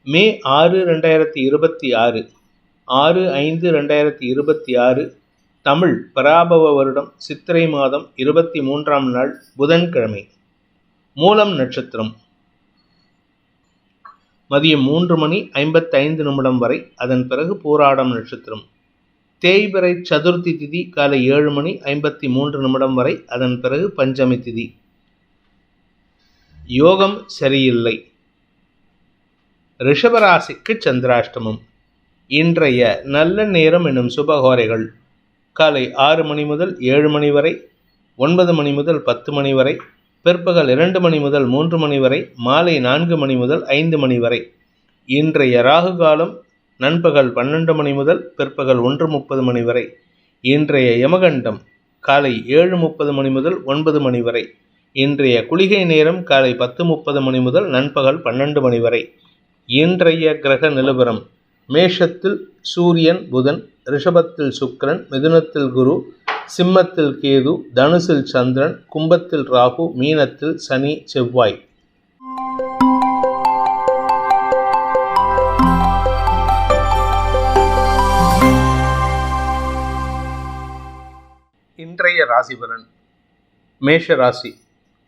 மே 6, 2026 6/5/2026 தமிழ் பராபவ வருடம் சித்திரை மாதம் 23ஆம் நாள் புதன்கிழமை. மூலம் நட்சத்திரம் மதியம் 3:55 வரை, அதன் பிறகு பூராடம் நட்சத்திரம். தேய்பிறை சதுர்த்தி திதி காலை 7:53 வரை, அதன் பிறகு பஞ்சமி திதி. யோகம் சரியில்லை. ரிஷபராசிக்கு சந்திராஷ்டமம். இன்றைய நல்ல நேரம் எனும் சுபகோரைகள் காலை 6 மணி முதல் 7 மணி வரை, 9 மணி முதல் 10 மணி வரை, பிற்பகல் 2 மணி முதல் 3 மணி வரை, மாலை 4 மணி முதல் 5 மணி வரை. இன்றைய ராகு காலம் நண்பகல் 12 மணி முதல் பிற்பகல் 1:30 மணி வரை. இன்றைய யமகண்டம் காலை 7:30 மணி முதல் 9 மணி வரை. இன்றைய குளிகை நேரம் காலை 10:30 மணி முதல் நண்பகல் 12 மணி வரை. இன்றைய கிரக நிலவரம்: மேஷத்தில் சூரியன் புதன், ரிஷபத்தில் சுக்கிரன், மிதுனத்தில் குரு, சிம்மத்தில் கேது, தனுசில் சந்திரன், கும்பத்தில் ராகு, மீனத்தில் சனி செவ்வாய். இன்றைய ராசிபலன்: மேஷ ராசி.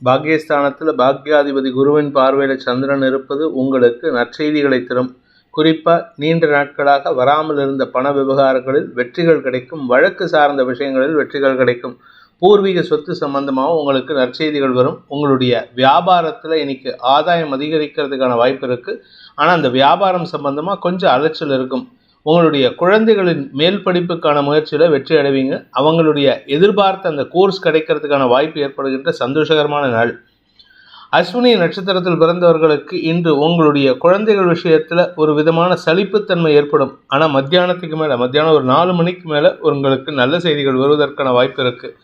பாக்கியஸ்தானத்தில் பாக்யாதிபதி குருவின் பார்வையில் சந்திரன் இருப்பது உங்களுக்கு நற்செய்திகளை தரும். குறிப்பாக நீண்ட நாட்களாக வராமல் இருந்த பண விவகாரங்களில் வெற்றிகள் கிடைக்கும். வழக்கு சார்ந்த விஷயங்களில் வெற்றிகள் கிடைக்கும். பூர்வீக சொத்து சம்பந்தமாக உங்களுக்கு நற்செய்திகள் வரும். உங்களுடைய வியாபாரத்தில் இன்னைக்கு ஆதாயம் அதிகரிக்கிறதுக்கான வாய்ப்பு இருக்குது. ஆனால் அந்த வியாபாரம் சம்பந்தமாக கொஞ்சம் அலைச்சல் இருக்கும். உங்களுடைய குழந்தைகளின் மேல் படிப்புக்கான முயற்சியில் வெற்றி அடைவீங்க. அவங்களுடைய எதிர்பார்த்த அந்த கோர்ஸ் கிடைக்கிறதுக்கான வாய்ப்பு ஏற்படுகின்ற சந்தோஷகரமான நாள். அஸ்வினி நட்சத்திரத்தில் பிறந்தவர்களுக்கு இன்று உங்களுடைய குழந்தைகள் விஷயத்தில் ஒரு விதமான சலிப்புத்தன்மை ஏற்படும். ஆனால் மத்தியானம் ஒரு 4 மணிக்கு மேலே உங்களுக்கு நல்ல செய்திகள் வருவதற்கான வாய்ப்பு இருக்குது.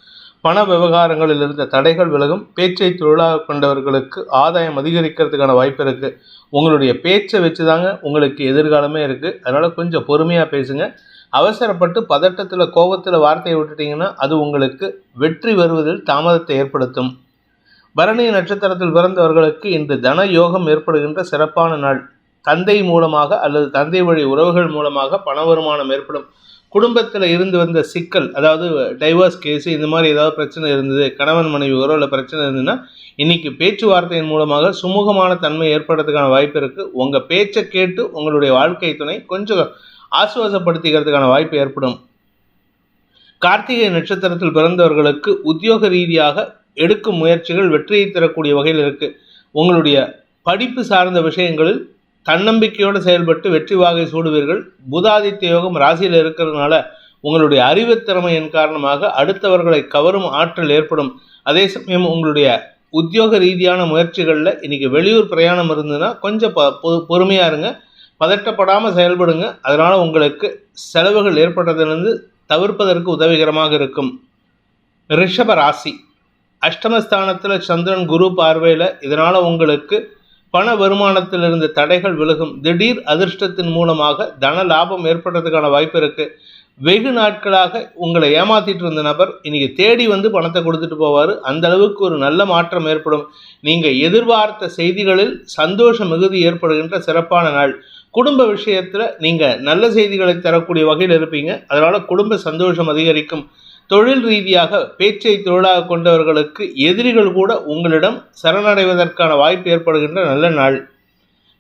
பண விவகாரங்களில் இருந்த தடைகள் விலகும். பேச்சை தொழிலாக கொண்டவர்களுக்கு ஆதாயம் அதிகரிக்கிறதுக்கான வாய்ப்பு இருக்குது. உங்களுடைய பேச்சை வச்சு தாங்க உங்களுக்கு எதிர்காலமே இருக்குது. அதனால் கொஞ்சம் பொறுமையாக பேசுங்க. அவசரப்பட்டு பதட்டத்தில் கோபத்தில் வார்த்தையை விட்டுட்டிங்கன்னா அது உங்களுக்கு வெற்றி வருவதில் தாமதத்தை ஏற்படுத்தும். பரணி நட்சத்திரத்தில் பிறந்தவர்களுக்கு இன்று தன யோகம் ஏற்படுகின்ற சிறப்பான நாள். தந்தை மூலமாக அல்லது தந்தை வழி உறவுகள் மூலமாக பண வருமானம் ஏற்படும். குடும்பத்தில் இருந்து வந்த சிக்கல், அதாவது டைவர்ஸ் கேஸு, இந்த மாதிரி ஏதாவது பிரச்சனை இருந்தது, கணவன் மனைவி உறவில் பிரச்சனை இருந்ததுன்னா இன்றைக்கி பேச்சுவார்த்தையின் மூலமாக சுமூகமான தன்மை ஏற்படுறதுக்கான வாய்ப்பு இருக்குது. உங்கள் பேச்சை கேட்டு உங்களுடைய வாழ்க்கை துணை கொஞ்சம் ஆசுவாசப்படுத்திக்கிறதுக்கான வாய்ப்பு ஏற்படும். கார்த்திகை நட்சத்திரத்தில் பிறந்தவர்களுக்கு உத்தியோக ரீதியாக எடுக்கும் முயற்சிகள் வெற்றியை தரக்கூடிய வகையில் இருக்குது. உங்களுடைய படிப்பு சார்ந்த விஷயங்களில் தன்னம்பிக்கையோடு செயல்பட்டு வெற்றி வாகை சூடுவீர்கள். புதாதித்ய யோகம் ராசியில் இருக்கிறதுனால உங்களுடைய அறிவுத்திறமையின் காரணமாக அடுத்தவர்களை கவரும் ஆற்றல் ஏற்படும். அதே சமயம் உங்களுடைய உத்தியோக ரீதியான முயற்சிகளில் இன்றைக்கி வெளியூர் பிரயாணம் இருந்ததுன்னா கொஞ்சம் பொறுமையாக இருங்க. பதட்டப்படாமல் செயல்படுங்க. அதனால் உங்களுக்கு செலவுகள் ஏற்பட்டதிலிருந்து தவிர்ப்பதற்கு உதவிகரமாக இருக்கும். ரிஷப ராசி. அஷ்டமஸ்தானத்தில் சந்திரன் குரு பார்வையில், இதனால் உங்களுக்கு பண வருமானத்தில் இருந்த தடைகள் விலகும். திடீர் அதிர்ஷ்டத்தின் மூலமாக தன லாபம் ஏற்படுறதுக்கான வாய்ப்பு இருக்குது. வெகு நாட்களாக உங்களை ஏமாத்திட்டு இருந்த நபர் இன்னைக்கு தேடி வந்து பணத்தை கொடுத்துட்டு போவார். அந்த அளவுக்கு ஒரு நல்ல மாற்றம் ஏற்படும். நீங்கள் எதிர்பார்த்த செய்திகளில் சந்தோஷ மிகுதி ஏற்படுகின்ற சிறப்பான நாள். குடும்ப விஷயத்தில் நீங்கள் நல்ல செய்திகளை தரக்கூடிய வகையில் இருப்பீங்க. அதனால் குடும்ப சந்தோஷம் அதிகரிக்கும். தொழில் ரீதியாக பேச்சை தொழிலாக கொண்டவர்களுக்கு எதிரிகள் கூட உங்களிடம் சரணடைவதற்கான வாய்ப்பு ஏற்படுகின்ற நல்ல நாள்.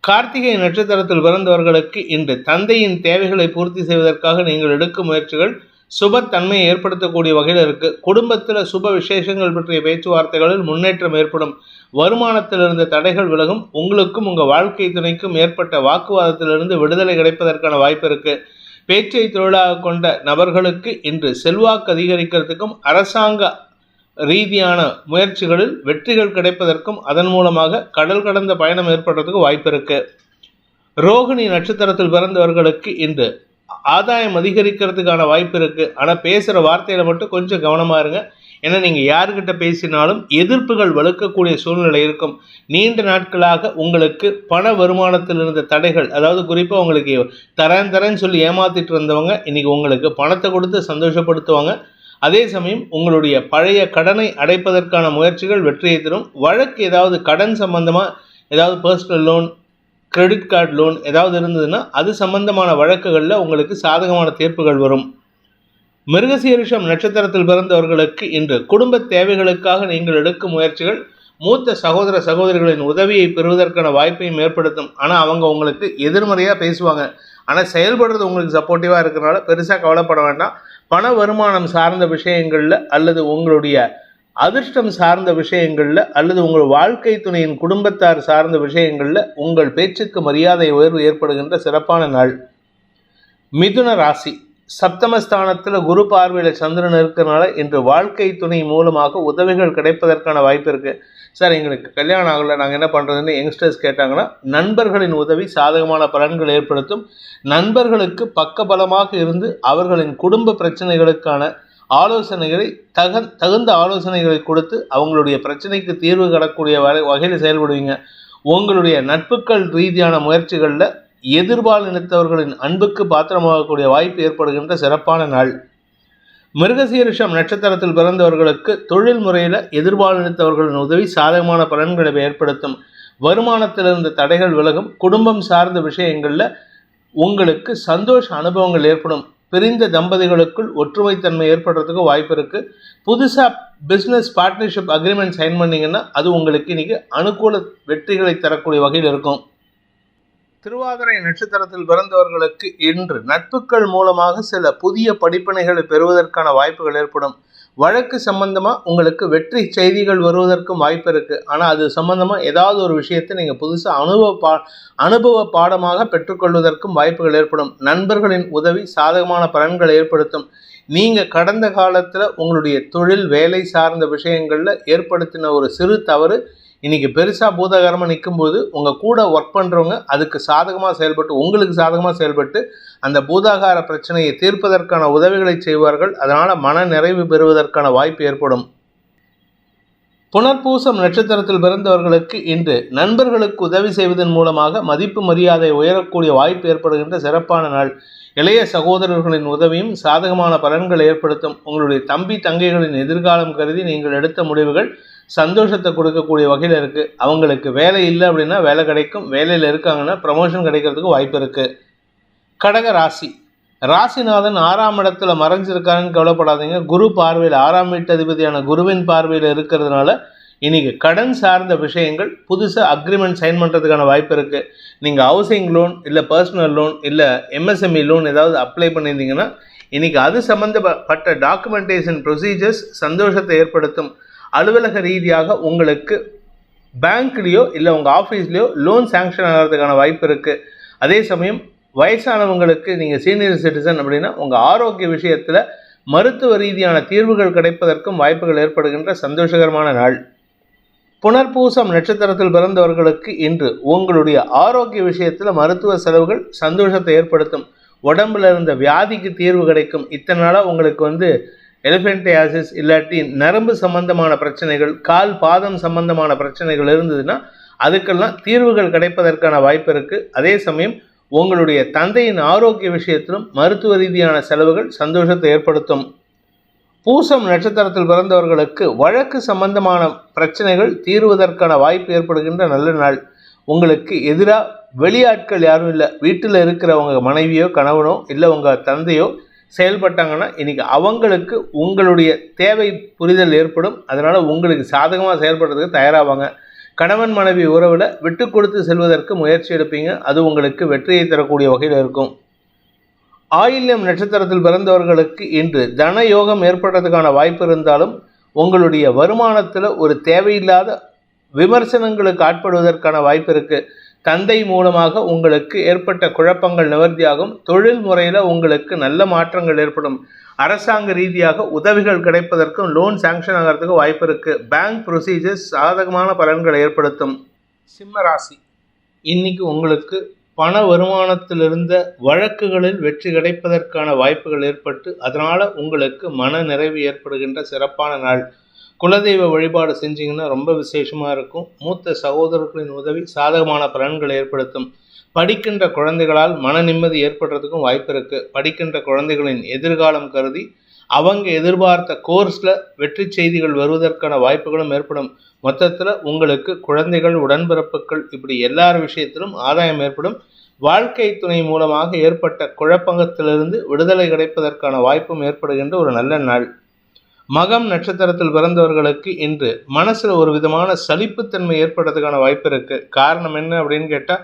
கார்த்திகை நட்சத்திரத்தில் பிறந்தவர்களுக்கு இன்று தந்தையின் தேவைகளை பூர்த்தி செய்வதற்காக நீங்கள் எடுக்கும் முயற்சிகள் சுபத்தன்மையை ஏற்படுத்தக்கூடிய வகையில் இருக்குது. குடும்பத்தில் சுப விசேஷங்கள் பற்றிய பேச்சுவார்த்தைகளில் முன்னேற்றம் ஏற்படும். வருமானத்தில் இருந்த தடைகள் விலகும். உங்களுக்கும் உங்கள் வாழ்க்கை துணைக்கும் ஏற்பட்ட வாக்குவாதத்திலிருந்து விடுதலை கிடைப்பதற்கான வாய்ப்பு இருக்குது. பேச்சை தொழிலாக கொண்ட நபர்களுக்கு இன்று செல்வாக்கு அதிகரிக்கிறதுக்கும் அரசாங்க ரீதியான முயற்சிகளில் வெற்றிகள் கிடைப்பதற்கும் அதன் மூலமாக கடல் கடந்த பயணம் ஏற்படுறதுக்கு வாய்ப்பு இருக்கு. ரோகிணி நட்சத்திரத்தில் பிறந்தவர்களுக்கு இன்று ஆதாயம் அதிகரிக்கிறதுக்கான வாய்ப்பு இருக்கு. ஆனால் பேசுகிற வார்த்தையில மட்டும் கொஞ்சம் கவனமாக இருங்க. ஏன்னா நீங்கள் யாருக்கிட்ட பேசினாலும் எதிர்ப்புகள் வலுக்கக்கூடிய சூழ்நிலை இருக்கும். நீண்ட நாட்களாக உங்களுக்கு பண வருமானத்தில் இருந்த தடைகள், அதாவது குறிப்பாக உங்களுக்கு தரேன்னு சொல்லி ஏமாத்திட்டு இருந்தவங்க இன்னைக்கு உங்களுக்கு பணத்தை கொடுத்து சந்தோஷப்படுத்துவாங்க. அதே சமயம் உங்களுடைய பழைய கடனை அடைப்பதற்கான முயற்சிகள் வெற்றியை தரும். வழக்கு ஏதாவது கடன் சம்பந்தமாக ஏதாவது personal loan credit card loan ஏதாவது இருந்ததுன்னா அது சம்பந்தமான வழக்குகளில் உங்களுக்கு சாதகமான தீர்ப்புகள் வரும். மிருகசீரிஷம் நட்சத்திரத்தில் பிறந்தவர்களுக்கு இன்று குடும்ப தேவைகளுக்காக நீங்கள் எடுக்கும் முயற்சிகள் மூத்த சகோதர சகோதரிகளின் உதவியை பெறுவதற்கான வாய்ப்பையும் ஏற்படுத்தும். ஆனால் அவங்க உங்களுக்கு எதிர்மறையாக பேசுவாங்க. ஆனால் செயல்படுறது உங்களுக்கு சப்போர்ட்டிவாக இருக்கிறனால பெருசாக கவலைப்பட வேண்டாம். பண வருமானம் சார்ந்த விஷயங்களில் அல்லது உங்களுடைய அதிர்ஷ்டம் சார்ந்த விஷயங்களில் அல்லது உங்கள் வாழ்க்கை துணையின் குடும்பத்தார் சார்ந்த விஷயங்களில் உங்கள் பேச்சுக்கு மரியாதை உயர்வு ஏற்படுகின்ற சிறப்பான நாள். மிதுன ராசி சப்தமஸ்தானத்தில் குரு பார்வையில் சந்திரன் இருக்கிறனால இன்று வாழ்க்கை துணை மூலமாக உதவிகள் கிடைப்பதற்கான வாய்ப்பு இருக்குது. சார் எங்களுக்கு கல்யாணம் ஆகலை, நாங்கள் என்ன பண்ணுறதுன்னு யங்ஸ்டர்ஸ் கேட்டாங்கன்னா நண்பர்களின் உதவி சாதகமான பலன்கள் ஏற்படுத்தும். நண்பர்களுக்கு பக்கபலமாக இருந்து அவர்களின் குடும்ப பிரச்சனைகளுக்கான ஆலோசனைகளை தகுந்த ஆலோசனைகளை கொடுத்து அவங்களுடைய பிரச்சனைக்கு தீர்வு காணக்கூடிய வகையில் செயல்படுவீங்க. உங்களுடைய நட்புகள் ரீதியான முயற்சிகளில் எதிர்பாலினத்தவர்களின் அன்புக்கு பாத்திரமாகக்கூடிய வாய்ப்பு ஏற்படுகின்ற சிறப்பான நாள். மிருகசீரிஷம் நட்சத்திரத்தில் பிறந்தவர்களுக்கு தொழில் முறையில் எதிர்பாலினத்தவர்களின் உதவி சாதகமான பலன்களை ஏற்படுத்தும். வருமானத்திலிருந்து தடைகள் விலகும். குடும்பம் சார்ந்த விஷயங்களில் உங்களுக்கு சந்தோஷ அனுபவங்கள் ஏற்படும். பிரிந்த தம்பதிகளுக்குள் ஒற்றுமைத்தன்மை ஏற்படுறதுக்கு வாய்ப்பு இருக்குது. புதுசாக பிஸ்னஸ் பார்ட்னர்ஷிப் அக்ரிமெண்ட் சைன் பண்ணிங்கன்னா அது உங்களுக்கு இன்றைக்கி அனுகூல வெற்றிகளை தரக்கூடிய வகையில் இருக்கும். திருவாதிரை நட்சத்திரத்தில் பிறந்தவர்களுக்கு இன்று நட்புகள் மூலமாக சில புதிய படிப்பினைகளை பெறுவதற்கான வாய்ப்புகள் ஏற்படும். வழக்கு சம்பந்தமாக உங்களுக்கு வெற்றி செய்திகள் வருவதற்கும் வாய்ப்பு இருக்குது. ஆனால் அது சம்பந்தமாக ஏதாவது ஒரு விஷயத்தை நீங்கள் புதுசாக அனுபவ பாடமாக பெற்றுக்கொள்வதற்கும் வாய்ப்புகள் ஏற்படும். நண்பர்களின் உதவி சாதகமான பலன்களை ஏற்படுத்தும். நீங்கள் கடந்த காலத்தில் உங்களுடைய தொழில் வேலை சார்ந்த விஷயங்களில் ஏற்படுத்தின ஒரு சிறு தவறு இன்றைக்கி பெருசாக பூதாகரமாக நிற்கும்போது உங்கள் கூட ஒர்க் பண்ணுறவங்க அதுக்கு சாதகமாக செயல்பட்டு உங்களுக்கு சாதகமாக செயல்பட்டு அந்த பூதாகார பிரச்சனையை தீர்ப்பதற்கான உதவிகளை செய்வார்கள். அதனால் மன நிறைவு பெறுவதற்கான வாய்ப்பு ஏற்படும். புனர்பூசம் நட்சத்திரத்தில் பிறந்தவர்களுக்கு இன்று நண்பர்களுக்கு உதவி செய்வதன் மூலமாக மதிப்பு மரியாதை உயரக்கூடிய வாய்ப்பு ஏற்படுகின்ற சிறப்பான நாள். இளைய சகோதரர்களின் உதவியும் சாதகமான பலன்களை ஏற்படுத்தும். உங்களுடைய தம்பி தங்கைகளின் எதிர்காலம் கருதி நீங்கள் எடுத்த முடிவுகள் சந்தோஷத்தை கொடுக்கக்கூடிய வகையில் இருக்குது. அவங்களுக்கு வேலை இல்லை அப்படின்னா வேலை கிடைக்கும். வேலையில் இருக்காங்கன்னா ப்ரமோஷன் கிடைக்கிறதுக்கு வாய்ப்பு இருக்குது. கடக ராசி ராசிநாதன் 6ஆம் இடத்துல மறைஞ்சிருக்காருன்னு கவலைப்படாதீங்க. குரு பார்வையில் 6ஆம் வீட்டு அதிபதியான குருவின் பார்வையில் இருக்கிறதுனால இன்றைக்கி கடன் சார்ந்த விஷயங்கள் புதுசாக அக்ரிமெண்ட் சைன் பண்ணுறதுக்கான வாய்ப்பு இருக்குது. நீங்கள் ஹவுசிங் லோன் இல்லை பர்சனல் லோன் இல்லை MSME லோன் ஏதாவது அப்ளை பண்ணியிருந்தீங்கன்னா இன்றைக்கி அது சம்மந்தப்பட்ட டாக்குமெண்டேஷன் ப்ரொசீஜர்ஸ் சந்தோஷத்தை ஏற்படுத்தும். அலுவலக ரீதியாக உங்களுக்கு பேங்க்லேயோ இல்லை உங்கள் ஆஃபீஸ்லேயோ லோன் சேங்ஷன் ஆகிறதுக்கான வாய்ப்பு இருக்குது. அதே சமயம் வயசானவங்களுக்கு நீங்கள் சீனியர் சிட்டிசன் அப்படின்னா உங்கள் ஆரோக்கிய விஷயத்தில் மருத்துவ ரீதியான தீர்வுகள் கிடைப்பதற்கும் வாய்ப்புகள் ஏற்படுகின்ற சந்தோஷகரமான நாள். புனர்பூசம் நட்சத்திரத்தில் பிறந்தவர்களுக்கு இன்று உங்களுடைய ஆரோக்கிய விஷயத்தில் மருத்துவ செலவுகள் சந்தோஷத்தை ஏற்படுத்தும். உடம்புல இருந்த வியாதிக்கு தீர்வு கிடைக்கும். இத்தனை நாளாக உங்களுக்கு எலிஃபென்டியாசிஸ் இல்லாட்டி நரம்பு சம்பந்தமான பிரச்சனைகள், கால் பாதம் சம்பந்தமான பிரச்சனைகள் இருந்ததுன்னா அதுக்கெல்லாம் தீர்வுகள் கிடைப்பதற்கான வாய்ப்பு இருக்குது. அதே சமயம் உங்களுடைய தந்தையின் ஆரோக்கிய விஷயத்திலும் மருத்துவ ரீதியான செலவுகள் சந்தோஷத்தை ஏற்படுத்தும். பூசம் நட்சத்திரத்தில் பிறந்தவர்களுக்கு வழக்கு சம்பந்தமான பிரச்சனைகள் தீர்வதற்கான வாய்ப்பு ஏற்படுகின்ற நல்ல நாள். உங்களுக்கு எதிராக வெளியாட்கள் யாரும் இல்லை. வீட்டில் இருக்கிறவங்க மனைவியோ கணவனோ இல்லை உங்கள் தந்தையோ செயல்பட்டாங்கன்னா இன்றைக்கி அவங்களுக்கு உங்களுடைய தேவை புரிதல் ஏற்படும். அதனால் உங்களுக்கு சாதகமாக செயல்படுறதுக்கு தயாராவாங்க. கணவன் மனைவி உறவில் விட்டு கொடுத்து செல்வதற்கு முயற்சி எடுப்பீங்க. அது உங்களுக்கு வெற்றியை தரக்கூடிய வகையில் இருக்கும். ஆயில்யம் நட்சத்திரத்தில் பிறந்தவர்களுக்கு இன்று தன யோகம் ஏற்படுறதுக்கான வாய்ப்பு இருந்தாலும் உங்களுடைய வருமானத்தில் ஒரு தேவையில்லாத விமர்சனங்களுக்கு ஆட்படுவதற்கான வாய்ப்பு இருக்குது. தந்தை மூலமாக உங்களுக்கு ஏற்பட்ட குழப்பங்கள் நிவர்த்தியாகும். தொழில் முறையில் உங்களுக்கு நல்ல மாற்றங்கள் ஏற்படும். அரசாங்க ரீதியாக உதவிகள் கிடைப்பதற்கும் லோன் சாங்ஷன் ஆகிறதுக்கு வாய்ப்பு இருக்குது. பேங்க் ப்ரொசீஜர்ஸ் சாதகமான பலன்களை ஏற்படுத்தும். சிம்ம ராசி இன்னைக்கு உங்களுக்கு பண வருமானத்திலிருந்த வழக்குகளில் வெற்றி கிடைப்பதற்கான வாய்ப்புகள் ஏற்பட்டு அதனால் உங்களுக்கு மன நிறைவு ஏற்படுகின்ற சிறப்பான நாள். குலதெய்வ வழிபாடு செஞ்சிங்கன்னா ரொம்ப விசேஷமாக இருக்கும். மூத்த சகோதரர்களின் உதவி சாதகமான பலன்களை ஏற்படுத்தும். படிக்கின்ற குழந்தைகளால் மன நிம்மதி ஏற்படுறதுக்கும் வாய்ப்பு இருக்குது. படிக்கின்ற குழந்தைகளின் எதிர்காலம் கருதி அவங்க எதிர்பார்த்த கோர்ஸில் வெற்றி செய்திகள் வருவதற்கான வாய்ப்புகளும் ஏற்படும். மொத்தத்தில் உங்களுக்கு குழந்தைகள், உடன்பிறப்புகள், இப்படி எல்லார் விஷயத்திலும் ஆதாயம் ஏற்படும். வாழ்க்கை துணை மூலமாக ஏற்பட்ட குழப்பங்கத்திலிருந்து விடுதலை கிடைப்பதற்கான வாய்ப்பும் ஏற்படுகின்ற ஒரு நல்ல நாள். மகம் நட்சத்திரத்தில் பிறந்தவர்களுக்கு இன்று மனசில் ஒரு விதமான சலிப்புத்தன்மை ஏற்படுறதுக்கான வாய்ப்பு இருக்குது. காரணம் என்ன அப்படின்னு கேட்டால்,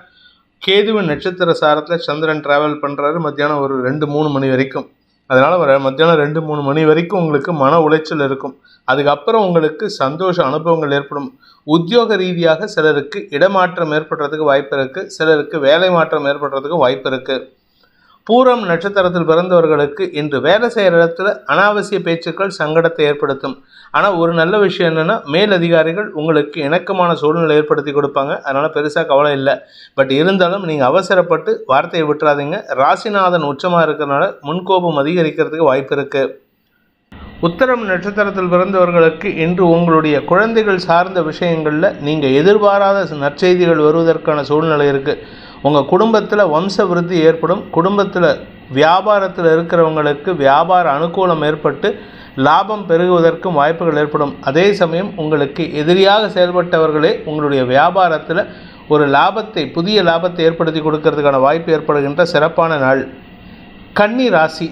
கேதுவின் நட்சத்திர சாரத்தில் சந்திரன் டிராவல் பண்ணுறாரு மத்தியானம் ஒரு 2-3 மணி வரைக்கும். அதனால் மத்தியானம் 2-3 மணி வரைக்கும் உங்களுக்கு மன உளைச்சல் இருக்கும். அதுக்கப்புறம் உங்களுக்கு சந்தோஷ அனுபவங்கள் ஏற்படும். உத்தியோக ரீதியாக சிலருக்கு இடமாற்றம் ஏற்படுறதுக்கு வாய்ப்பு இருக்குது, சிலருக்கு வேலை மாற்றம் ஏற்படுறதுக்கும் வாய்ப்பு இருக்குது. பூரம் நட்சத்திரத்தில் பிறந்தவர்களுக்கு இன்று வேலை செய்கிற இடத்துல அனாவசிய பேச்சுக்கள் சங்கடத்தை ஏற்படுத்தும். ஆனால் ஒரு நல்ல விஷயம் என்னென்னா, மேலதிகாரிகள் உங்களுக்கு இணக்கமான சூழ்நிலை ஏற்படுத்தி கொடுப்பாங்க. அதனால் பெருசாக கவலை இல்லை. பட் இருந்தாலும் நீங்கள் அவசரப்பட்டு வார்த்தையை விட்டுறாதீங்க. ராசிநாதன் உச்சமாக இருக்கிறனால முன்கோபம் அதிகரிக்கிறதுக்கு வாய்ப்பு இருக்குது. உத்தரம் நட்சத்திரத்தில் பிறந்தவர்களுக்கு இன்று உங்களுடைய குழந்தைகள் சார்ந்த விஷயங்களில் நீங்கள் எதிர்பாராத நற்செய்திகள் வருவதற்கான சூழ்நிலை இருக்குது. உங்கள் குடும்பத்தில் வம்ச விருத்தி ஏற்படும். குடும்பத்தில் வியாபாரத்தில் இருக்கிறவங்களுக்கு வியாபார அனுகூலம் ஏற்பட்டு லாபம் பெருகுவதற்கும் வாய்ப்புகள் ஏற்படும். அதே சமயம் உங்களுக்கு எதிரியாக செயல்பட்டவர்களே உங்களுடைய வியாபாரத்தில் ஒரு புதிய லாபத்தை ஏற்படுத்தி கொடுக்கறதுக்கான வாய்ப்பு ஏற்படுகின்ற சிறப்பான நாள். கன்னி ராசி,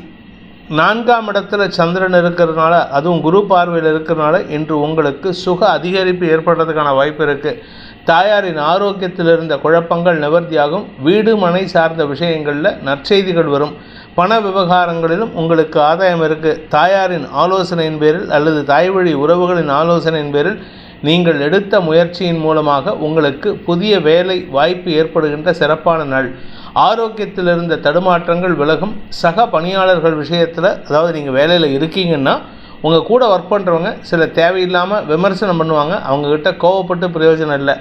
4ஆம் இடத்துல சந்திரன் இருக்கிறதுனால, அதுவும் குரு பார்வையில் இருக்கிறதுனால இன்று உங்களுக்கு சுக அதிகரிப்பு ஏற்படுறதுக்கான வாய்ப்பு இருக்குது. தாயாரின் ஆரோக்கியத்தில் இருந்த குழப்பங்கள் நிவர்த்தியாகும். வீடு மனை சார்ந்த விஷயங்களில் நற்செய்திகள் வரும். பண விவகாரங்களிலும் உங்களுக்கு ஆதாயம் இருக்குது. தாயாரின் ஆலோசனையின் பேரில் அல்லது தாய் வழி உறவுகளின் ஆலோசனையின் பேரில் நீங்கள் எடுத்த முயற்சியின் மூலமாக உங்களுக்கு புதிய வேலை வாய்ப்பு ஏற்படுகின்ற சிறப்பான நாள். ஆரோக்கியத்தில் இருந்த தடுமாற்றங்கள் விலகும். சக பணியாளர்கள் விஷயத்தில், அதாவது நீங்கள் வேலையில் இருக்கீங்கன்னா உங்கள் கூட ஒர்க் பண்ணுறவங்க சில தேவையில்லாமல் விமர்சனம் பண்ணுவாங்க. அவங்கக்கிட்ட கோவப்பட்டு பிரயோஜனம் இல்லை.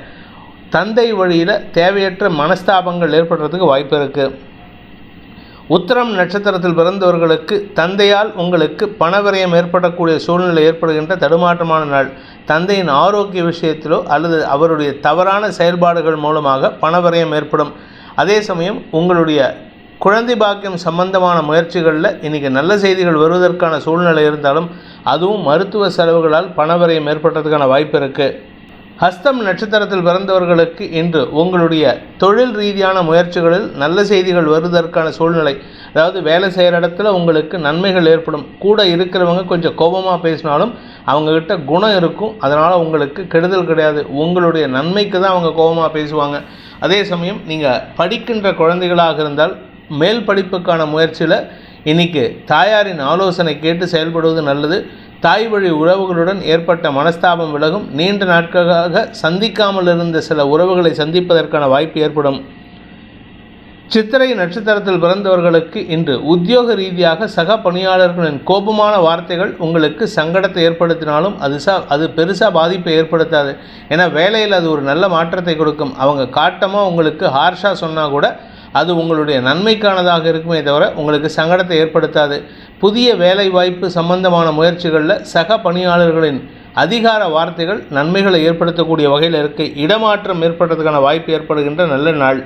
தந்தை வழியில் தேவையற்ற மனஸ்தாபங்கள் ஏற்படுறதுக்கு வாய்ப்பு இருக்குது. உத்திரம் நட்சத்திரத்தில் பிறந்தவர்களுக்கு தந்தையால் உங்களுக்கு பணவிரயம் ஏற்படக்கூடிய சூழ்நிலை ஏற்படுகின்ற தடுமாற்றமான நாள். தந்தையின் ஆரோக்கிய விஷயத்திலோ அல்லது அவருடைய தவறான செயல்பாடுகள் மூலமாக பணவிரயம் ஏற்படும். அதே சமயம் உங்களுடைய குழந்தை பாக்கியம் சம்பந்தமான முயற்சிகளில் இன்றைக்கி நல்ல செய்திகள் வருவதற்கான சூழ்நிலை இருந்தாலும் அதுவும் மருத்துவ செலவுகளால் பணவிரயம் ஏற்படுறதுக்கான வாய்ப்பு இருக்குது. ஹஸ்தம் நட்சத்திரத்தில் பிறந்தவர்களுக்கு இன்று உங்களுடைய தொழில் ரீதியான முயற்சிகளில் நல்ல செய்திகள் வருவதற்கான சூழ்நிலை, அதாவது வேலை செய்கிற இடத்துல உங்களுக்கு நன்மைகள் ஏற்படும். கூட இருக்கிறவங்க கொஞ்சம் கோபமாக பேசினாலும் அவங்கக்கிட்ட குணம் இருக்கும். அதனால் உங்களுக்கு கெடுதல் கிடையாது. உங்களுடைய நன்மைக்கு தான் அவங்க கோபமாக பேசுவாங்க. அதே சமயம் நீங்கள் படிக்கின்ற குழந்தைகளாக இருந்தால் மேல் படிப்புக்கான முயற்சியில் இன்றைக்கி தாயாரின் ஆலோசனை கேட்டு செயல்படுவது நல்லது. தாய் வழி உறவுகளுடன் ஏற்பட்ட மனஸ்தாபம் விலகும். நீண்ட நாட்களாக சந்திக்காமல் இருந்த சில உறவுகளை சந்திப்பதற்கான வாய்ப்பு ஏற்படும். சித்திரை நட்சத்திரத்தில் பிறந்தவர்களுக்கு இன்று உத்தியோக ரீதியாக சக பணியாளர்களின் கோபமான வார்த்தைகள் உங்களுக்கு சங்கடத்தை ஏற்படுத்தினாலும் அது பெருசாக பாதிப்பை ஏற்படுத்தாது. ஏன்னா வேலையில் அது ஒரு நல்ல மாற்றத்தை கொடுக்கும். அவங்க காட்டமாக உங்களுக்கு ஹார்ஷாக சொன்னால் கூட அது உங்களுடைய நன்மைக்கானதாக இருக்குமே தவிர உங்களுக்கு சங்கடத்தை ஏற்படுத்தாது. புதிய வேலை வாய்ப்பு சம்பந்தமான முயற்சிகளில் சக பணியாளர்களின் அதிகார வார்த்தைகள் நன்மைகளை ஏற்படுத்தக்கூடிய வகையில் இருக்குது. இடமாற்றம் ஏற்படுறதுக்கான வாய்ப்பு ஏற்படுகின்ற நல்ல நாள்.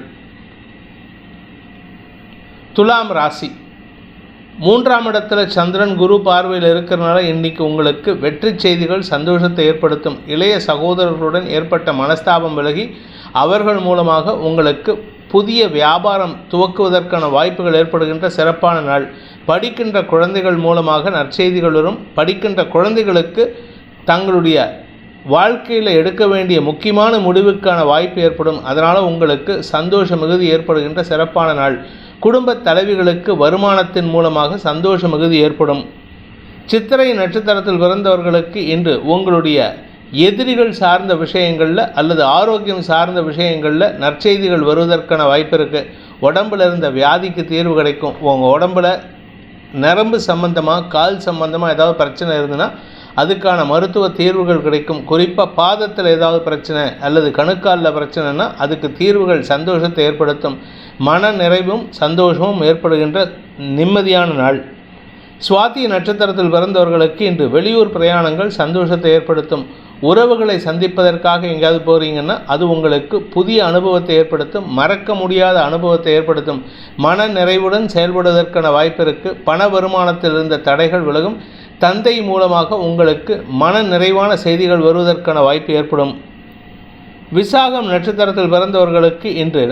துலாம் ராசி, 3ஆம் இடத்துல சந்திரன் குரு பார்வையில் இருக்கிறனால இன்றைக்கி உங்களுக்கு வெற்றி செய்திகள் சந்தோஷத்தை ஏற்படுத்தும். இளைய சகோதரர்களுடன் ஏற்பட்ட மனஸ்தாபம் விலகி அவர்கள் மூலமாக உங்களுக்கு புதிய வியாபாரம் துவக்குவதற்கான வாய்ப்புகள் ஏற்படுகின்ற சிறப்பான நாள். படிக்கின்ற குழந்தைகள் மூலமாக நற்செய்திகள் வரும். படிக்கின்ற குழந்தைகளுக்கு தங்களுடைய வாழ்க்கையில் எடுக்க வேண்டிய முக்கியமான முடிவுக்கான வாய்ப்பு ஏற்படும். அதனால் உங்களுக்கு சந்தோஷ மிகுதி ஏற்படுகின்ற சிறப்பான நாள். குடும்ப தலைவிகளுக்கு வருமானத்தின் மூலமாக சந்தோஷ மிகுதி ஏற்படும். சித்திரை நட்சத்திரத்தில் பிறந்தவர்களுக்கு இன்று உங்களுடைய எதிரிகள் சார்ந்த விஷயங்களில் அல்லது ஆரோக்கியம் சார்ந்த விஷயங்களில் நற்செய்திகள் வருவதற்கான வாய்ப்பு இருக்குது. உடம்பில் இருந்த வியாதிக்கு தீர்வு கிடைக்கும். உங்கள் உடம்பில் நரம்பு சம்பந்தமாக, கால் சம்பந்தமாக ஏதாவது பிரச்சனை இருந்ததுன்னா அதுக்கான மருத்துவ தீர்வுகள் கிடைக்கும். குறிப்பாக பாதத்தில் ஏதாவது பிரச்சனை அல்லது கணுக்காலில் பிரச்சனைனா அதுக்கு தீர்வுகள் சந்தோஷத்தை ஏற்படுத்தும். மன நிறைவும் சந்தோஷமும் ஏற்படுகின்ற நிம்மதியான நாள். சுவாதி நட்சத்திரத்தில் பிறந்தவர்களுக்கு இன்று வெளியூர் பிரயாணங்கள் சந்தோஷத்தை ஏற்படுத்தும். உறவுகளை சந்திப்பதற்காக எங்கேயாவது போகிறீங்கன்னா அது உங்களுக்கு புதிய அனுபவத்தை ஏற்படுத்தும். மறக்க முடியாத அனுபவத்தை ஏற்படுத்தும். மன நிறைவுடன் செயல்படுவதற்கான வாய்ப்பு இருக்குது. பண வருமானத்தில் இருந்த தடைகள் விலகும். தந்தை மூலமாக உங்களுக்கு மன நிறைவான செய்திகள் வருவதற்கான வாய்ப்பு ஏற்படும். விசாகம் நட்சத்திரத்தில் பிறந்தவர்களுக்கு இன்று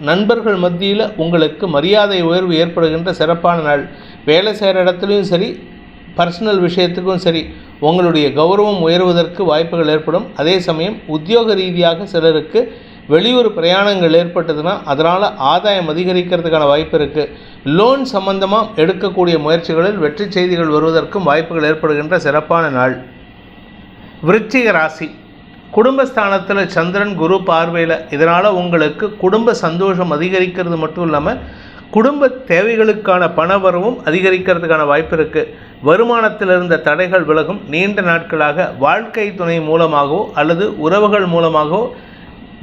நண்பர்கள் மத்தியில் உங்களுக்கு மரியாதை உயர்வு ஏற்படுகின்ற சிறப்பான நாள். வேலை செய்கிற இடத்துலையும் சரி, பர்சனல் விஷயத்துக்கும் சரி, உங்களுடைய கௌரவம் உயர்வதற்கு வாய்ப்புகள் ஏற்படும். அதே சமயம் உத்தியோக ரீதியாக சிலருக்கு வெளியூர் பிரயாணங்கள் ஏற்பட்டதுன்னா அதனால் ஆதாயம் அதிகரிக்கிறதுக்கான வாய்ப்பு இருக்குது. லோன் சம்பந்தமாக எடுக்கக்கூடிய முயற்சிகளில் வெற்றி செய்திகள் வருவதற்கும் வாய்ப்புகள் ஏற்படுகின்ற சிறப்பான நாள். விருச்சிக ராசி, குடும்பஸ்தானத்தில் சந்திரன் குரு பார்வையில், இதனால் உங்களுக்கு குடும்ப சந்தோஷம் அதிகரிக்கிறது மட்டும் இல்லாமல் குடும்ப தேவைகளுக்கான பணவரவும் அதிகரிக்கிறதுக்கான வாய்ப்பு இருக்குது. வருமானத்தில் இருந்த தடைகள் விலகும். நீண்ட நாட்களாக வாழ்க்கை துணை மூலமாகவோ அல்லது உறவுகள் மூலமாகவோ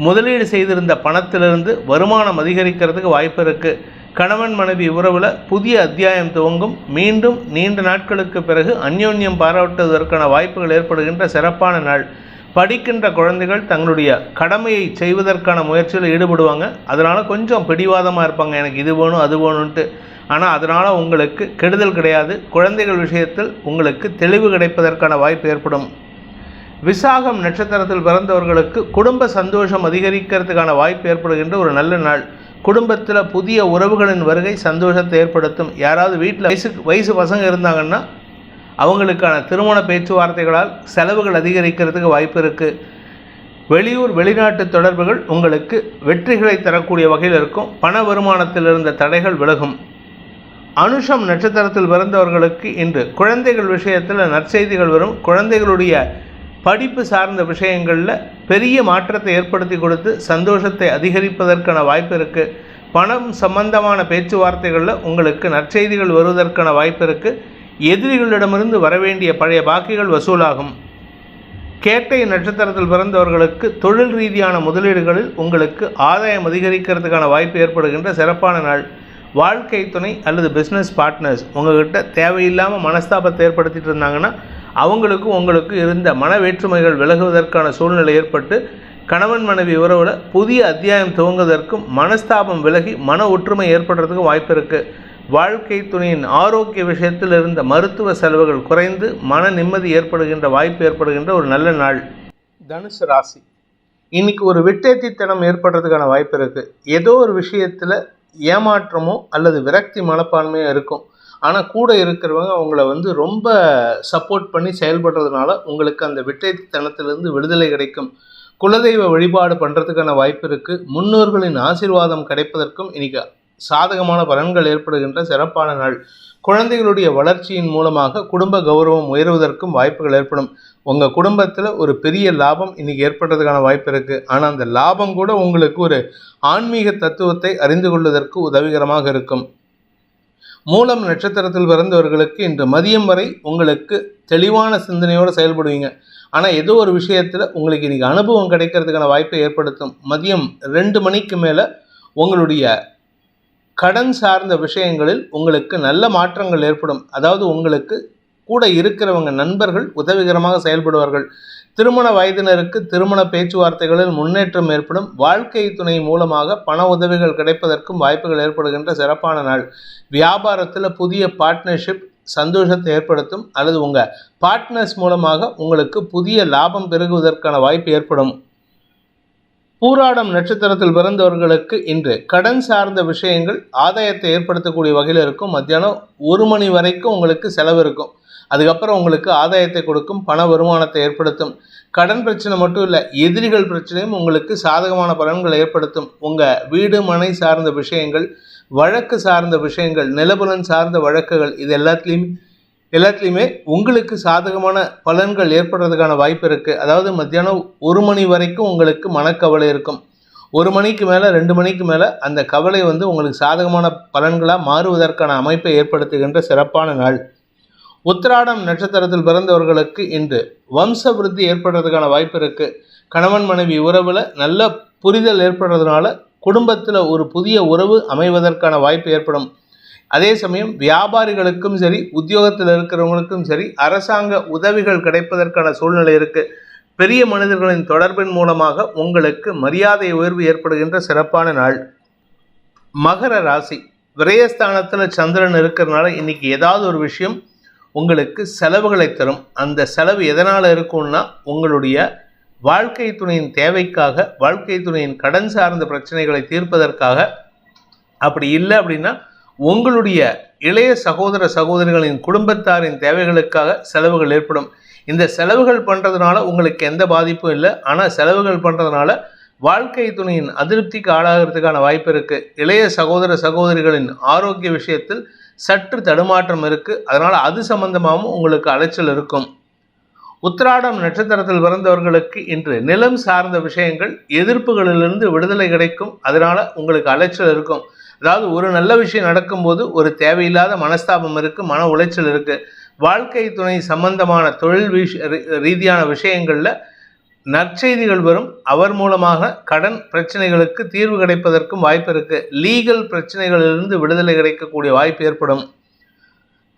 முதலீடு செய்திருந்த பணத்திலிருந்து வருமானம் அதிகரிக்கிறதுக்கு வாய்ப்பு இருக்குது. கணவன் மனைவி உறவில் புதிய அத்தியாயம் துவங்கும். மீண்டும் நீண்ட நாட்களுக்கு பிறகு அந்யோன்யம் பாராட்டுவதற்கான வாய்ப்புகள் ஏற்படுகின்ற சிறப்பான நாள். படிக்கின்ற குழந்தைகள் தங்களுடைய கடமையை செய்வதற்கான முயற்சியில் ஈடுபடுவாங்க. அதனால் கொஞ்சம் பிடிவாதமாக இருப்பாங்க, எனக்கு இது வேணும் அது வேணும்ன்ட்டு. ஆனால் அதனால் உங்களுக்கு கெடுதல் கிடையாது. குழந்தைகள் விஷயத்தில் உங்களுக்கு தெளிவு கிடைப்பதற்கான வாய்ப்பு ஏற்படும். விசாகம் நட்சத்திரத்தில் பிறந்தவர்களுக்கு குடும்ப சந்தோஷம் அதிகரிக்கிறதுக்கான வாய்ப்பு ஏற்படுகின்ற ஒரு நல்ல நாள். குடும்பத்தில் புதிய உறவுகளின் வருகை சந்தோஷத்தை ஏற்படுத்தும். யாராவது வீட்டில் வயசு பசங்க இருந்தாங்கன்னா அவங்களுக்கான திருமண பேச்சுவார்த்தைகளால் செலவுகள் அதிகரிக்கிறதுக்கு வாய்ப்பு இருக்குது. வெளியூர் வெளிநாட்டு தொடர்புகள் உங்களுக்கு வெற்றிகளை தரக்கூடிய வகையில் இருக்கும். பண வருமானத்தில் இருந்த தடைகள் விலகும். அனுஷம் நட்சத்திரத்தில் பிறந்தவர்களுக்கு இன்று குழந்தைகள் விஷயத்தில் நற்செய்திகள் வரும். குழந்தைகளுடைய படிப்பு சார்ந்த விஷயங்களில் பெரிய மாற்றத்தை ஏற்படுத்தி கொடுத்து சந்தோஷத்தை அதிகரிப்பதற்கான வாய்ப்பு இருக்குது. பணம் சம்பந்தமான பேச்சுவார்த்தைகளில் உங்களுக்கு நற்செய்திகள் வருவதற்கான வாய்ப்பு இருக்குது. எதிரிகளிடமிருந்து வரவேண்டிய பழைய பாக்கிகள் வசூலாகும். கேட்டை நட்சத்திரத்தில் பிறந்தவர்களுக்கு தொழில் ரீதியான முதலீடுகளில் உங்களுக்கு ஆதாயம் அதிகரிக்கிறதுக்கான வாய்ப்பு ஏற்படுகின்ற சிறப்பான நாள். வாழ்க்கை துணை அல்லது பிஸ்னஸ் பார்ட்னர்ஸ் உங்கள்கிட்ட தேவையில்லாமல் மனஸ்தாபத்தை ஏற்படுத்திட்டு இருந்தாங்கன்னா அவங்களுக்கும் உங்களுக்கு இருந்த மன வேற்றுமைகள் விலகுவதற்கான சூழ்நிலை ஏற்பட்டு கணவன் மனைவி உறவில் புதிய அத்தியாயம் துவங்குவதற்கும் மனஸ்தாபம் விலகி மன ஒற்றுமை ஏற்படுறதுக்கும் வாய்ப்பு இருக்குது. வாழ்க்கை துணையின் ஆரோக்கிய விஷயத்தில் இருந்த மருத்துவ செலவுகள் குறைந்து மன நிம்மதி ஏற்படுகின்ற வாய்ப்பு ஏற்படுகின்ற ஒரு நல்ல நாள். தனுசு ராசி, இன்னைக்கு ஒரு விட்டேத்தித்தனம் ஏற்படுறதுக்கான வாய்ப்பு இருக்குது. ஏதோ ஒரு விஷயத்தில் ஏமாற்றமோ அல்லது விரக்தி மனப்பான்மையோ இருக்கும். ஆனால் கூட இருக்கிறவங்க அவங்கள ரொம்ப சப்போர்ட் பண்ணி செயல்படுறதுனால உங்களுக்கு அந்த விட்டேத்தித்தனத்திலிருந்து விடுதலை கிடைக்கும். குலதெய்வ வழிபாடு பண்ணுறதுக்கான வாய்ப்பு இருக்குது. முன்னோர்களின் ஆசீர்வாதம் கிடைப்பதற்கும் இன்னைக்கு சாதகமான பலன்கள் ஏற்படுகின்ற சிறப்பான நாள். குழந்தைகளுடைய வளர்ச்சியின் மூலமாக குடும்ப கௌரவம் உயர்வதற்கும் வாய்ப்புகள் ஏற்படும். உங்கள் குடும்பத்தில் ஒரு பெரிய லாபம் இன்னைக்கு ஏற்படுறதுக்கான வாய்ப்பு இருக்குது. ஆனால் அந்த லாபம் கூட உங்களுக்கு ஒரு ஆன்மீக தத்துவத்தை அறிந்து கொள்வதற்கு உதவிகரமாக இருக்கும். மூலம் நட்சத்திரத்தில் பிறந்தவர்களுக்கு இன்று மதியம் வரை உங்களுக்கு தெளிவான சிந்தனையோடு செயல்படுவீங்க. ஆனால் ஏதோ ஒரு விஷயத்தில் உங்களுக்கு இன்றைக்கி அனுபவம் கிடைக்கிறதுக்கான வாய்ப்பை ஏற்படுத்தும். மதியம் 2 மணிக்கு மேலே உங்களுடைய கடன் சார்ந்த விஷயங்களில் உங்களுக்கு நல்ல மாற்றங்கள் ஏற்படும். அதாவது உங்களுக்கு கூட இருக்கிறவங்க நண்பர்கள் உதவிகரமாக செயல்படுவார்கள். திருமண வயதினருக்கு திருமண பேச்சுவார்த்தைகளில் முன்னேற்றம் ஏற்படும். வாழ்க்கை துணை மூலமாக பண உதவிகள் கிடைப்பதற்கும் வாய்ப்புகள் ஏற்படுகின்ற சிறப்பான நாள். வியாபாரத்தில் புதிய பார்ட்னர்ஷிப் சந்தோஷத்தை ஏற்படுத்தும். அல்லது உங்கள் பார்ட்னர்ஸ் மூலமாக உங்களுக்கு புதிய லாபம் பெருகுவதற்கான வாய்ப்பு ஏற்படும். பூராடம் நட்சத்திரத்தில் பிறந்தவர்களுக்கு இன்று கடன் சார்ந்த விஷயங்கள் ஆதாயத்தை ஏற்படுத்தக்கூடிய வகையில் இருக்கும். மத்தியானம் 1 மணி வரைக்கும் உங்களுக்கு செலவு இருக்கும். அதுக்கப்புறம் உங்களுக்கு ஆதாயத்தை கொடுக்கும், பண வருமானத்தை ஏற்படுத்தும். கடன் பிரச்சனை மட்டும் இல்லை, எதிரிகள் பிரச்சனையும் உங்களுக்கு சாதகமான பலன்களை ஏற்படுத்தும். உங்கள் வீடு மனை சார்ந்த விஷயங்கள், வழக்கு சார்ந்த விஷயங்கள், நிலபுலன் சார்ந்த வழக்குகள், இது எல்லாத்துலேயுமே உங்களுக்கு சாதகமான பலன்கள் ஏற்படுறதுக்கான வாய்ப்பு இருக்குது. அதாவது மத்தியானம் 1 மணி வரைக்கும் உங்களுக்கு மனக்கவலை இருக்கும். 1 மணிக்கு மேலே 2 மணிக்கு மேலே அந்த கவலை உங்களுக்கு சாதகமான பலன்களாக மாறுவதற்கான அமைப்பை ஏற்படுத்துகின்ற சிறப்பான நாள். உத்திராடம் நட்சத்திரத்தில் பிறந்தவர்களுக்கு இன்று வம்ச விருத்தி ஏற்படுறதுக்கான வாய்ப்பு இருக்குது. கணவன் மனைவி உறவில் நல்ல புரிதல் ஏற்படுறதுனால குடும்பத்தில் ஒரு புதிய உறவு அமைவதற்கான வாய்ப்பு ஏற்படும். அதே சமயம் வியாபாரிகளுக்கும் சரி, உத்தியோகத்தில் இருக்கிறவங்களுக்கும் சரி, அரசாங்க உதவிகள் கிடைப்பதற்கான சூழ்நிலை இருக்குது. பெரிய மனிதர்களின் தொடர்பின் மூலமாக உங்களுக்கு மரியாதை உயர்வு ஏற்படுகின்ற சிறப்பான நாள். மகர ராசி, விரயஸ்தானத்தில் சந்திரன் இருக்கிறதுனால இன்னைக்கு ஏதாவது ஒரு விஷயம் உங்களுக்கு செலவுகளை தரும். அந்த செலவு எதனால் இருக்கும்னா உங்களுடைய வாழ்க்கை துணையின் தேவைக்காக, வாழ்க்கை துணையின் கடன் சார்ந்த பிரச்சனைகளை தீர்ப்பதற்காக. அப்படி இல்லை அப்படின்னா உங்களுடைய இளைய சகோதர சகோதரிகளின் குடும்பத்தாரின் தேவைகளுக்காக செலவுகள் ஏற்படும். இந்த செலவுகள் பண்ணுறதுனால உங்களுக்கு எந்த பாதிப்பும் இல்லை. ஆனால் செலவுகள் பண்ணுறதுனால வாழ்க்கை துணையின் அதிருப்திக்கு ஆளாகிறதுக்கான வாய்ப்பு இருக்குது. இளைய சகோதர சகோதரிகளின் ஆரோக்கிய விஷயத்தில் சற்று தடுமாற்றம் இருக்குது. அதனால் அது சம்பந்தமாகவும் உங்களுக்கு அலைச்சல் இருக்கும். உத்திராடம் நட்சத்திரத்தில் பிறந்தவர்களுக்கு இன்று நிலம் சார்ந்த விஷயங்கள், எதிர்ப்புகளிலிருந்து விடுதலை கிடைக்கும். அதனால் உங்களுக்கு அலைச்சல் இருக்கும். அதாவது ஒரு நல்ல விஷயம் நடக்கும்போது ஒரு தேவையில்லாத மனஸ்தாபம் இருக்குது, மன உளைச்சல் இருக்குது. வாழ்க்கை துணை சம்பந்தமான தொழில் ரீதியான விஷயங்களில் நற்செய்திகள் வரும். அவர் மூலமாக கடன் பிரச்சனைகளுக்கு தீர்வு கிடைப்பதற்கும் வாய்ப்பு இருக்குது. லீகல் பிரச்சனைகளிலிருந்து விடுதலை கிடைக்கக்கூடிய வாய்ப்பு ஏற்படும்.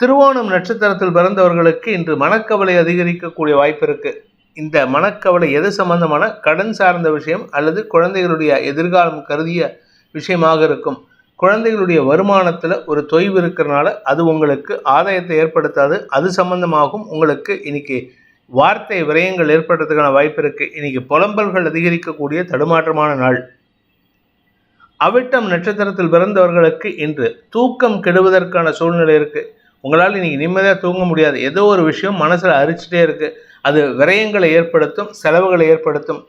திருவோணம் நட்சத்திரத்தில் பிறந்தவர்களுக்கு இன்று மனக்கவலை அதிகரிக்கக்கூடிய வாய்ப்பு இருக்குது. இந்த மனக்கவலை எது சம்பந்தமான கடன் சார்ந்த விஷயம் அல்லது குழந்தைகளுடைய எதிர்காலம் கருதிய விஷயமாக இருக்கும். குழந்தைகளுடைய வருமானத்தில் ஒரு தொய்வு இருக்கிறனால அது உங்களுக்கு ஆதாயத்தை ஏற்படுத்தாது. அது சம்பந்தமாகவும் உங்களுக்கு இன்னைக்கு வார்த்தை விரயங்கள் ஏற்படுறதுக்கான வாய்ப்பு இருக்குது. இன்னைக்கு புலம்பல்கள் அதிகரிக்கக்கூடிய தடுமாற்றமான நாள். அவிட்டம் நட்சத்திரத்தில் பிறந்தவர்களுக்கு இன்று தூக்கம் கெடுவதற்கான சூழ்நிலை இருக்குது. உங்களால் இன்னைக்கு நிம்மதியாக தூங்க முடியாது. ஏதோ ஒரு விஷயம் மனசில் அரிச்சிட்டே இருக்குது. அது விரயங்களை ஏற்படுத்தும், செலவுகளை ஏற்படுத்தும்.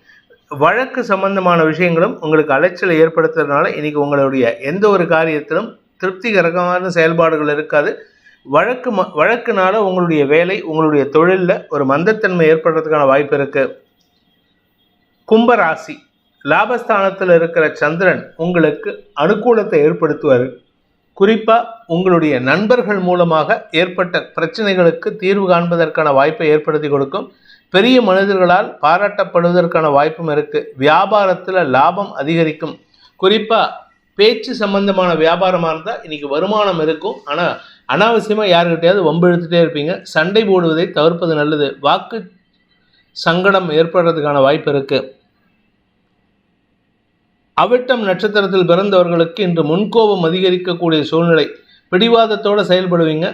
வழக்கு சம்பந்தமான விஷயங்களும் உங்களுக்கு அலைச்சலை ஏற்படுத்துறதுனால இன்னைக்கு உங்களுடைய எந்த ஒரு காரியத்திலும் திருப்திகரமான செயல்பாடுகள் இருக்காது. வழக்குனால உங்களுடைய வேலை, உங்களுடைய தொழிலில் ஒரு மந்தத்தன்மை ஏற்படுறதுக்கான வாய்ப்பு இருக்குது. கும்பராசி, லாபஸ்தானத்தில் இருக்கிற சந்திரன் உங்களுக்கு அனுகூலத்தை ஏற்படுத்துவார். குறிப்பாக உங்களுடைய நண்பர்கள் மூலமாக ஏற்பட்ட பிரச்சனைகளுக்கு தீர்வு காண்பதற்கான வாய்ப்பை ஏற்படுத்தி கொடுக்கும். பெரிய மனிதர்களால் பாராட்டப்படுவதற்கான வாய்ப்பும் இருக்குது. வியாபாரத்தில் லாபம் அதிகரிக்கும். குறிப்பாக பேச்சு சம்பந்தமான வியாபாரமாக இருந்தால் இன்றைக்கி வருமானம் இருக்கும். ஆனால் அனாவசியமாக யாருக்கிட்டையாவது வம்பு இழுத்துட்டே இருப்பீங்க. சண்டை போடுவதை தவிர்ப்பது நல்லது. வாக்கு சங்கடம் ஏற்படுறதுக்கான வாய்ப்பு இருக்குது. அவிட்டம் நட்சத்திரத்தில் பிறந்தவர்களுக்கு இன்று முன்கோபம் அதிகரிக்கக்கூடிய சூழ்நிலை. பிடிவாதத்தோடு செயல்படுவீங்க.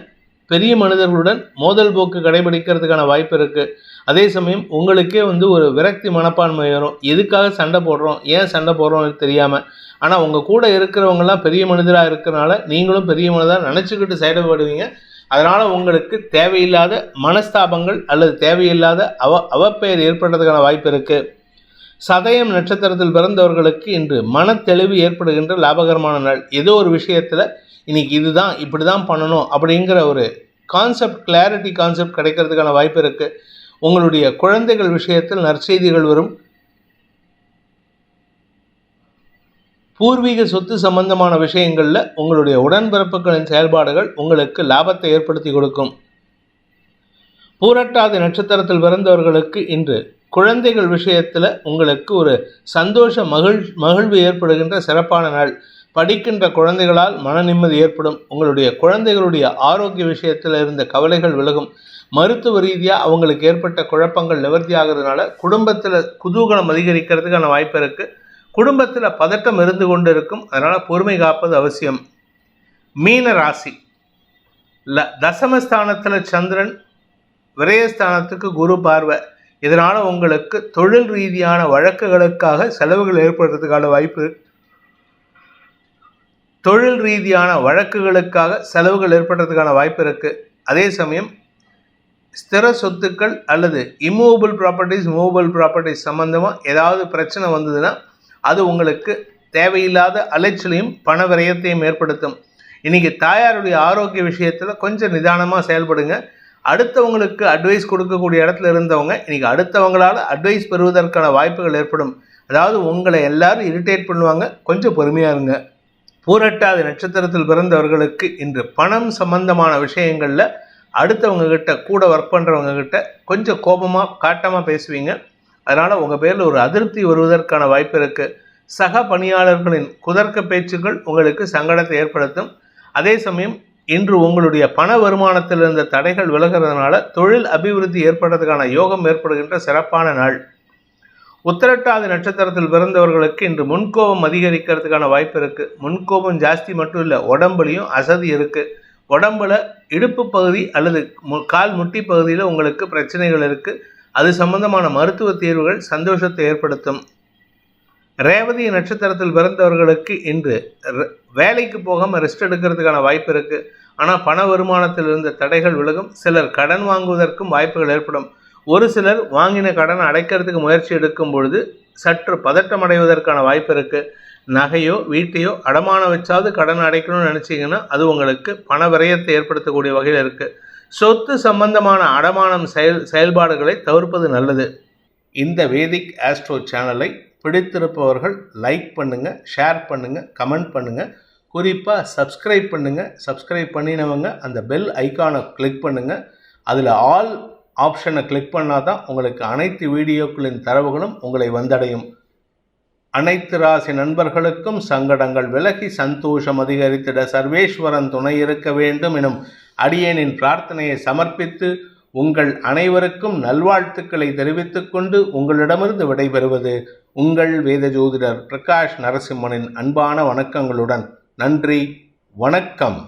பெரிய மனிதர்களுடன் மோதல் போக்கு கடைபிடிக்கிறதுக்கான வாய்ப்பு இருக்குது. அதே சமயம் உங்களுக்கே ஒரு விரக்தி மனப்பான்மை வரும். எதுக்காக சண்டை போடுறோம், ஏன் சண்டை போடுறோம்னு தெரியாமல். ஆனால் உங்கள் கூட இருக்கிறவங்கெல்லாம் பெரிய மனிதராக இருக்கிறனால நீங்களும் பெரிய மனிதராக நினச்சிக்கிட்டு செயல்படுவீங்க. அதனால் உங்களுக்கு தேவையில்லாத மனஸ்தாபங்கள் அல்லது தேவையில்லாத அவப்பெயர் ஏற்படுறதுக்கான வாய்ப்பு இருக்குது. சதயம் நட்சத்திரத்தில் பிறந்தவர்களுக்கு இன்று மனத்தெளிவு ஏற்படுகின்ற லாபகரமான நாள். ஏதோ ஒரு விஷயத்தில் இன்னைக்கு இதுதான், இப்படி தான் பண்ணணும் அப்படிங்கிற ஒரு கிளாரிட்டி கான்செப்ட் கிடைக்கிறதுக்கான வாய்ப்பு இருக்குது. உங்களுடைய குழந்தைகள் விஷயத்தில் நற்செய்திகள் வரும். பூர்வீக சொத்து சம்பந்தமான விஷயங்களில் உங்களுடைய உடன்பிறப்புகளின் செயல்பாடுகள் உங்களுக்கு லாபத்தை ஏற்படுத்தி கொடுக்கும். பூரட்டாதி நட்சத்திரத்தில் பிறந்தவர்களுக்கு இன்று குழந்தைகள் விஷயத்தில் உங்களுக்கு ஒரு சந்தோஷ மகிழ்வு ஏற்படுகின்ற சிறப்பான நாள். படிக்கின்ற குழந்தைகளால் மன நிம்மதி ஏற்படும். உங்களுடைய குழந்தைகளுடைய ஆரோக்கிய விஷயத்தில் இருந்த கவலைகள் விலகும். மருத்துவ ரீதியாக அவங்களுக்கு ஏற்பட்ட குழப்பங்கள் நிவர்த்தி ஆகிறதுனால குடும்பத்தில் குதூகலம் அதிகரிக்கிறதுக்கான வாய்ப்பு இருக்குது. குடும்பத்தில் பதட்டம் இருந்து கொண்டு இருக்கும். அதனால் பொறுமை காப்பது அவசியம். மீன ராசி, தசமஸ்தானத்தில் சந்திரன், விரயஸ்தானத்துக்கு குரு பார்வை. இதனால் உங்களுக்கு தொழில் ரீதியான வழக்குகளுக்காக செலவுகள் ஏற்படுறதுக்கான வாய்ப்பு. தொழில் ரீதியான வழக்குகளுக்காக செலவுகள் ஏற்படுறதுக்கான வாய்ப்பு இருக்குது. அதே சமயம் ஸ்திர சொத்துக்கள் அல்லது இம்மூவபிள் ப்ராப்பர்ட்டிஸ், மூவபிள் ப்ராப்பர்ட்டிஸ் சம்பந்தமாக ஏதாவது பிரச்சனை வந்ததுன்னா அது உங்களுக்கு தேவையில்லாத அலைச்சலையும் பண விரயத்தையும் ஏற்படுத்தும். இன்றைக்கி தாயாருடைய ஆரோக்கிய விஷயத்தில் கொஞ்சம் நிதானமாக செயல்படுங்க. அடுத்தவங்களுக்கு அட்வைஸ் கொடுக்கக்கூடிய இடத்துல இருந்தவங்க இன்றைக்கி அடுத்தவங்களால் அட்வைஸ் பெறுவதற்கான வாய்ப்புகள் ஏற்படும். அதாவது உங்களை எல்லாரும் இரிட்டேட் பண்ணுவாங்க. கொஞ்சம் பொறுமையாக இருங்க. பூரட்டாதி நட்சத்திரத்தில் பிறந்தவர்களுக்கு இன்று பணம் சம்பந்தமான விஷயங்களில் அடுத்தவங்க கிட்ட, கூட ஒர்க் பண்ணுறவங்க கிட்ட கொஞ்சம் கோபமாக காட்டமாக பேசுவீங்க. அதனால் உங்கள் பேரில் ஒரு அதிருப்தி வருவதற்கான வாய்ப்பு இருக்குது. சக பணியாளர்களின் குதர்க்க பேச்சுக்கள் உங்களுக்கு சங்கடத்தை ஏற்படுத்தும். அதே சமயம் இன்று உங்களுடைய பண வருமானத்தில் இருந்த தடைகள் விலகிறதுனால தொழில் அபிவிருத்தி ஏற்படுறதுக்கான யோகம் ஏற்படுகின்ற சிறப்பான நாள். உத்திரட்டாதி நட்சத்திரத்தில் பிறந்தவர்களுக்கு இன்று முன்கோபம் அதிகரிக்கிறதுக்கான வாய்ப்பு இருக்குது. முன்கோபம் ஜாஸ்தி மட்டும் இல்லை, உடம்புலையும் அசதி இருக்குது. உடம்புல இடுப்பு பகுதி அல்லது கால் முட்டி பகுதியில் உங்களுக்கு பிரச்சனைகள் இருக்குது. அது சம்பந்தமான மருத்துவ தீர்வுகள் சந்தோஷத்தை ஏற்படுத்தும். ரேவதி நட்சத்திரத்தில் பிறந்தவர்களுக்கு இன்று வேலைக்கு போகாமல் ரெஸ்ட் எடுக்கிறதுக்கான வாய்ப்பு இருக்குது. ஆனால் பண வருமானத்தில் இருந்த தடைகள் விலகும். சிலர் கடன் வாங்குவதற்கும் வாய்ப்புகள் ஏற்படும். ஒரு சிலர் வாங்கின கடனை அடைக்கிறதுக்கு முயற்சி எடுக்கும் பொழுது சற்று பதட்டம் அடைவதற்கான வாய்ப்பு இருக்குது. நகையோ வீட்டையோ அடமானம் வச்சாவது கடன் அடைக்கணும்னு நினச்சிங்கன்னா அது உங்களுக்கு பண விரயத்தை ஏற்படுத்தக்கூடிய வகையில் இருக்குது. சொத்து சம்பந்தமான அடமானம் செயல்பாடுகளை தவிர்ப்பது நல்லது. இந்த வேதிக் ஆஸ்ட்ரோ சேனலை பிடித்திருப்பவர்கள் லைக் பண்ணுங்கள், ஷேர் பண்ணுங்கள், கமெண்ட் பண்ணுங்கள். குறிப்பாக சப்ஸ்கிரைப் பண்ணுங்கள். சப்ஸ்கிரைப் பண்ணினவங்க அந்த பெல் ஐக்கானை கிளிக் பண்ணுங்கள். அதில் ஆல் ஆப்ஷனை கிளிக் பண்ணால் தான் உங்களுக்கு அனைத்து வீடியோக்களின் தரவுகளும் உங்களை வந்தடையும். அனைத்து ராசி நண்பர்களுக்கும் சங்கடங்கள் விலகி சந்தோஷம் அதிகரித்திட சர்வேஸ்வரன் துணை இருக்க வேண்டும் எனும் அடியேனின் பிரார்த்தனையை சமர்ப்பித்து உங்கள் அனைவருக்கும் நல்வாழ்த்துக்களை தெரிவித்துக் கொண்டு உங்களிடமிருந்து விடைபெறுவது உங்கள் வேத ஜோதிடர் பிரகாஷ் நரசிம்மனின் அன்பான வணக்கங்களுடன். நன்றி, வணக்கம்.